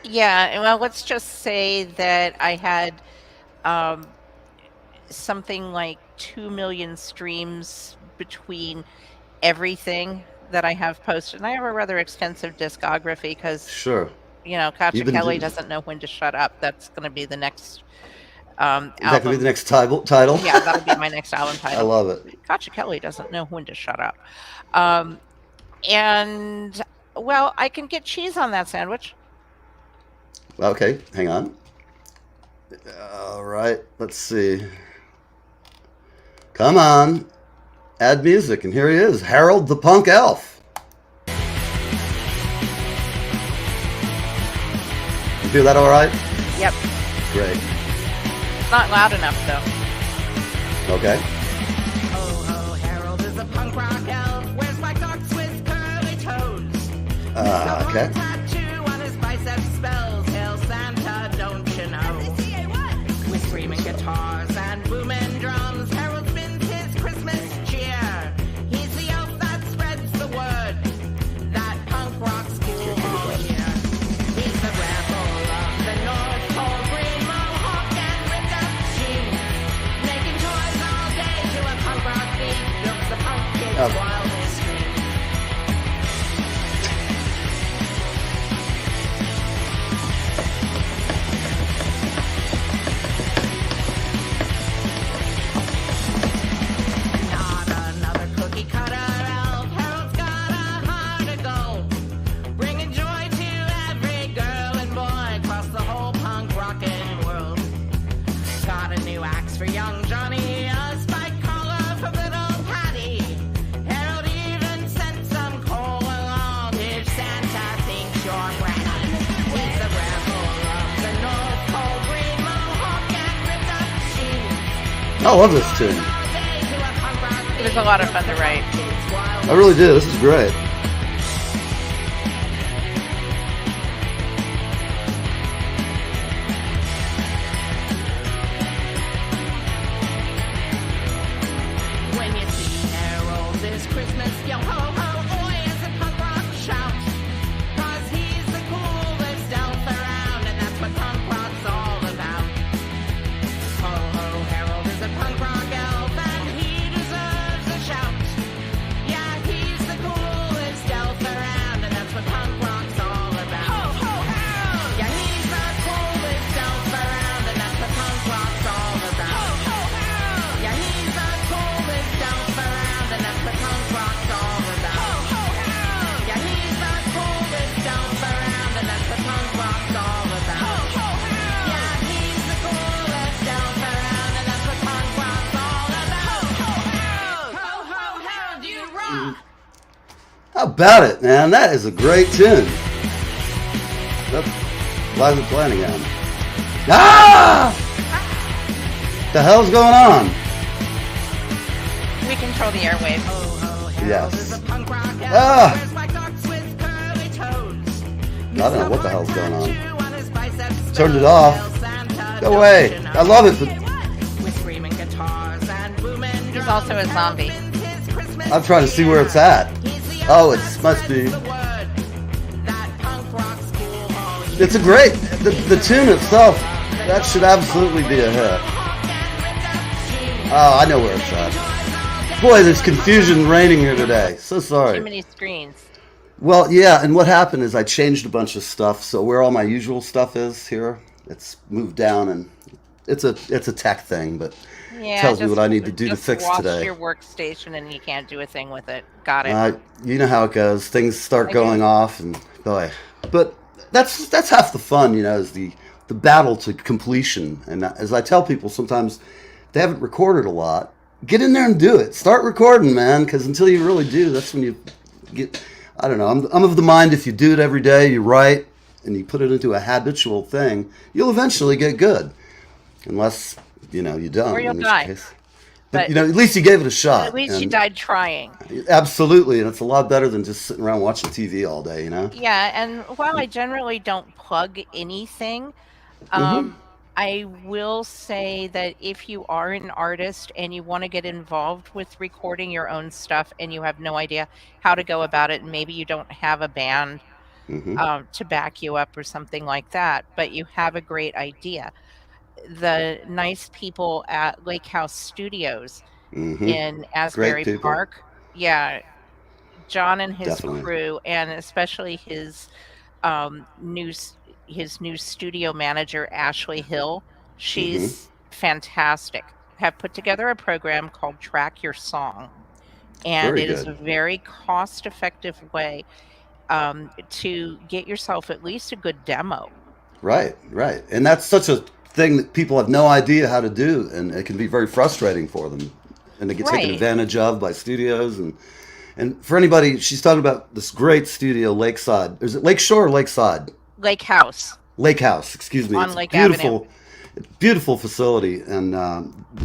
Yeah. Well, let's just say that I had something like 2 million streams between everything that I have posted. And I have a rather extensive discography because, Cacciakelly doesn't know when to shut up. That's going to be the next album. That could be the next title? Yeah, that'll be my next album title. I love it. Cacciakelly doesn't know when to shut up. And, well, I can get cheese on that sandwich. Okay, hang on. All right, let's see. Come on. Add music, and here he is, Harold the Punk Elf. You do that all right? Yep. Great. It's not loud enough, though. Okay. Oh, Harold is a punk rock elf, wears white socks with curls. Okay. Tattoo on his bicep spells Hail Santa, don't you know? With screaming guitars and booming drums, Harold spins his Christmas cheer. He's the elf that spreads the word that punk rock's cool all year. He's the rebel of the North Pole, green mohawk and ripped up jeans, making toys all day to a punk rock beat. Milks the punk kids' wildest dreams. Not another cookie cutter elf. Harold's got a heart of gold, bringing joy to every girl and boy across the whole punk rockin' world. Got a new axe for young Johnny, a spike collar for little Patty. Harold even sent some coal along if Santa thinks you're bratty. He's the rebel of the North Pole, green mohawk and ripped up jeans. I love this tune. It was a lot of fun to write. I really do. This is great. When you see Harold this Christmas, yo ho ho, oi, as a punk rock shout. 'Cause he's the coolest elf around, and that's what punk rock's all about. Ho ho, Harold is a punk rock elf, and he deserves a shout. Yeah, he's the coolest elf around, and that's what punk rock's all about. Ho ho, Harold! Yeah, he's the coolest elf around, and that's what punk rock's all about. Ho ho, Harold! Yeah, he's the coolest elf around, and that's what punk rock's all about. Ho ho, Harold! Yeah, he's the coolest elf around, and that's what punk rock's all about. Ho ho, Harold! Yeah, he's the coolest elf around, and that's what punk rock's all about. Ho ho, Harold! Ho ho, Harold, you rock! How about it, man? That is a great tune. That's Liza playing again. Ah! The hell's going on? We control the airwaves. Yes. Punk rock elf Ah! wears white socks with curly toes. I don't know what the hell's going on. Tattoo on his biceps Turned it spells off. Hail Santa, Go away. don't you know? I love it, but With screaming guitars and booming He's drums, also a zombie. Harold spins his Christmas I'm trying to see where it's at. Oh, it must be. It's a great. The tune itself, that should absolutely be a hit. Oh, I know where it's at. Boy, there's confusion reigning here today. So sorry. Too many screens. Well, yeah, and what happened is I changed a bunch of stuff. So where all my usual stuff is here, it's moved down, and it's a tech thing, but Yeah, tells me just- what I need to do to just fix watch today. your workstation and you can't do a thing with it. Got it. You know how it goes. Things start I going do. off, and boy, but that's half the fun, is the battle to completion. And as I tell people sometimes, they haven't recorded a lot. Get in there and do it. Start recording, man, because until you really do, that's when you get. I don't know. I'm of the mind if you do it every day, you write, and you put it into a habitual thing, you'll eventually get good. Unless you don't. Or you'll in which die. case. But- But at least you gave it a shot. At least you and- died trying. Absolutely, and it's a lot better than just sitting around watching TV all day, Yeah, and while I generally don't plug anything, Mhm. I will say that if you are an artist and you want to get involved with recording your own stuff and you have no idea how to go about it, and maybe you don't have a band Mhm. to back you up or something like that, but you have a great idea. The nice people at Lake House Studios Mhm. in Asbury people. Park, yeah, John and his Definitely. crew, and especially his new studio manager Ashley Hill. She's fantastic. Have put together a program called Track Your Song, and Very it is good. a very cost-effective way to get yourself at least a good demo. Right, right. And that's such a thing that people have no idea how to do, and it can be very frustrating for them. And they get taken Right. advantage of by studios. And for anybody, she's talking about this great studio, Lakeside. Is it Lakeshore or Lakeside? Lake House. Lake House, excuse me. On It's Lake beautiful, beautiful facility. And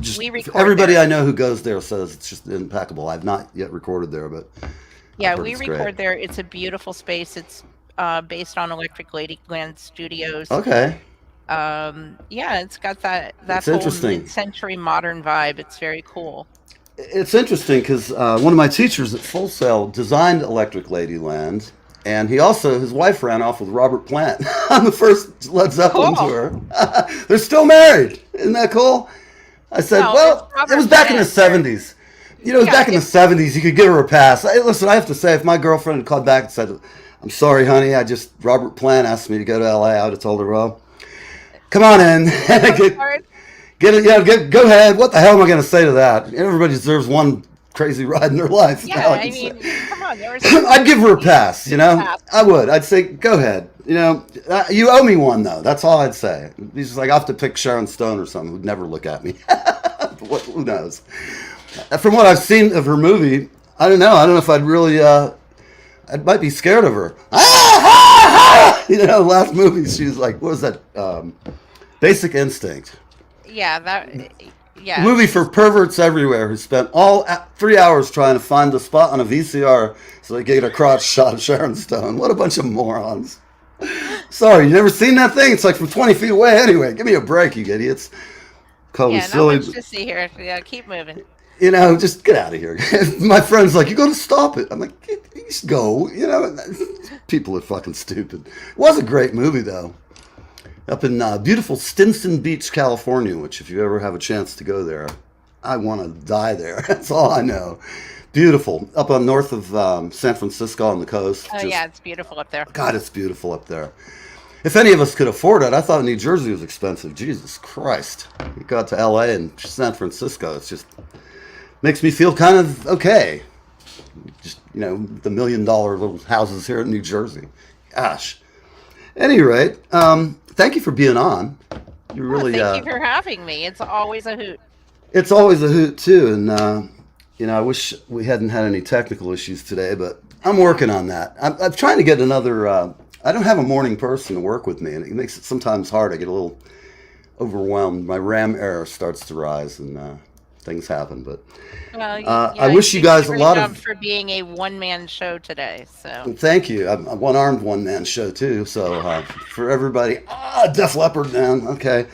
just We record everybody there. I know who goes there says it's just impeccable. I've not yet recorded there, but Yeah, heard we it's record great. there. It's a beautiful space. It's based on Electric Ladyland Studios. Okay. Yeah, it's got that That's whole interesting. mid-century modern vibe. It's very cool. It's interesting because one of my teachers at Full Sail designed Electric Ladyland, and his wife ran off with Robert Plant on the first Led Zeppelin tour. They're still married. Isn't that cool? I said, well, it was back in the 70s. You know, it was back in the 70s. You could give her a pass. Listen, I have to say, if my girlfriend had called back and said, I'm sorry, honey, Robert Plant asked me to go to LA, I would have told her, well, come on in. Go ahead. What the hell am I going to say to that? Everybody deserves one crazy ride in their life. Yeah, I mean, come on. I'd give her a pass, you know? I would. I'd say, go ahead. You know, you owe me one, though. That's all I'd say. He's just like, I have to pick Sharon Stone or something who'd never look at me. Who knows? From what I've seen of her movie, I don't know. I don't know if I'd really, I might be scared of her. You know, last movie, she was like, what was that? Basic Instinct. Yeah, yeah. Movie for perverts everywhere who spent all 3 hours trying to find the spot on a VCR so they could get a crotch shot of Sharon Stone. What a bunch of morons. Sorry, you never seen that thing? It's like from 20 feet away anyway. Give me a break, you idiots. Call me silly. Not much to see here. Yeah, keep moving. You know, just get out of here. My friend's like, you got to stop it. I'm like, just go. You know, people are fucking stupid. It was a great movie, though. Up in beautiful Stinson Beach, California, which if you ever have a chance to go there, I want to die there. That's all I know. Beautiful. Up on north of San Francisco on the coast. Oh, yeah, it's beautiful up there. God, it's beautiful up there. If any of us could afford it, I thought New Jersey was expensive. Jesus Christ. We got to LA and San Francisco. It's just makes me feel kind of okay. Just, you know, the $1 million little houses here in New Jersey. Gosh. At any rate, thank you for being on. You really. Thank you for having me. It's always a hoot. It's always a hoot too, and you know, I wish we hadn't had any technical issues today, but I'm working on that. I'm trying to get another. I don't have a morning person to work with me, and it makes it sometimes hard. I get a little overwhelmed. My RAM error starts to rise, and things happen. But I wish you guys a lot of for being a one-man show today. So thank you. I'm a one-armed one-man show too. So for everybody, Def Leppard, man. Okay,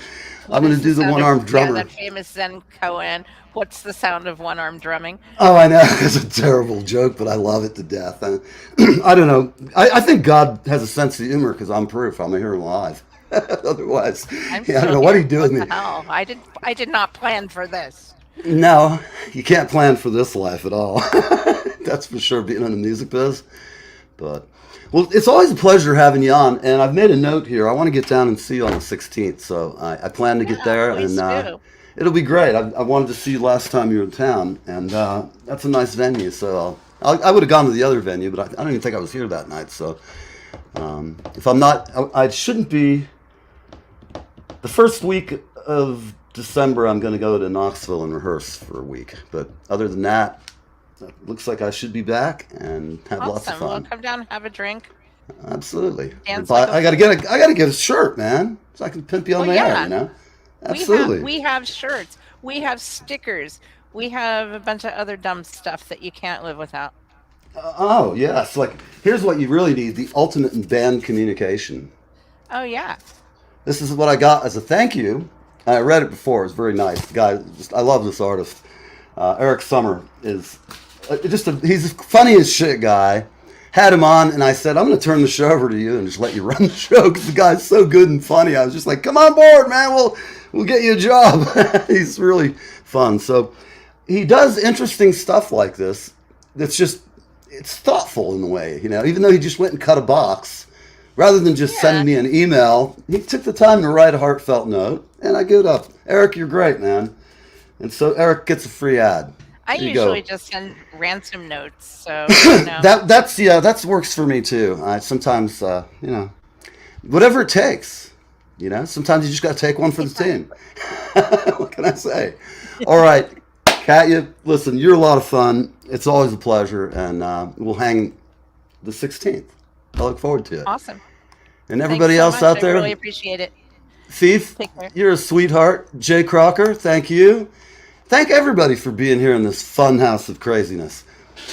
I'm going to do the one-armed drummer. Yeah, that famous Zen Cohen. What's the sound of one-armed drumming? Oh, I know. It's a terrible joke, but I love it to death. I don't know. I think God has a sense of humor because I'm proof. I'm here live. Otherwise, I don't know what he'd do with me. Hell? I did not plan for this. No, you can't plan for this life at all. That's for sure, being in the music biz. But, well, it's always a pleasure having you on. And I've made a note here. I want to get down and see you on the 16th. So I plan to get there. And it'll be great. I wanted to see you last time you were in town. And that's a nice venue. So I would have gone to the other venue, but I don't even think I was here that night. So if I'm not, I shouldn't be. The first week of December, I'm going to go to Knoxville and rehearse for a week. But other than that, it looks like I should be back and have lots of fun. Well, come down and have a drink. Absolutely. I got to get a shirt, man, so I can pimp you on the air. You know. Absolutely. We have shirts. We have stickers. We have a bunch of other dumb stuff that you can't live without. Oh yes. Like here's what you really need: the ultimate in band communication. Oh yeah. This is what I got as a thank you. I read it before. It's very nice. The guy, I love this artist. Eric Summer is he's a funny as shit guy. Had him on, and I said, I'm going to turn the show over to you and just let you run the show because the guy's so good and funny. I was just like, come on board, man. We'll get you a job. He's really fun. So he does interesting stuff like this. It's thoughtful in a way, you know, even though he just went and cut a box. Rather than just sending me an email, he took the time to write a heartfelt note, and I give it up. Eric, you're great, man. And so Eric gets a free ad. I usually just send ransom notes, so you know. that works for me too. I sometimes you know, whatever it takes. You know, sometimes you just got to take one for the team. What can I say? All right, Katya, listen, you're a lot of fun. It's always a pleasure, and we'll hang the 16th. I look forward to it. Awesome. And everybody else out there, I really appreciate it. Thief, you're a sweetheart. Jay Crocker, thank you. Thank everybody for being here in this fun house of craziness.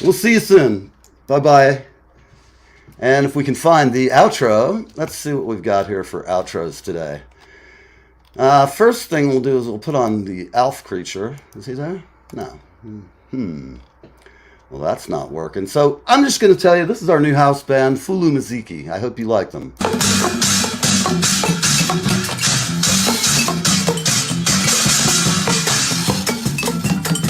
We'll see you soon. Bye-bye. And if we can find the outro, let's see what we've got here for outros today. First thing we'll do is we'll put on the Alf creature. Is he there? No. Well, that's not working. So I'm just going to tell you, this is our new house band, Fulu Maziki. I hope you like them.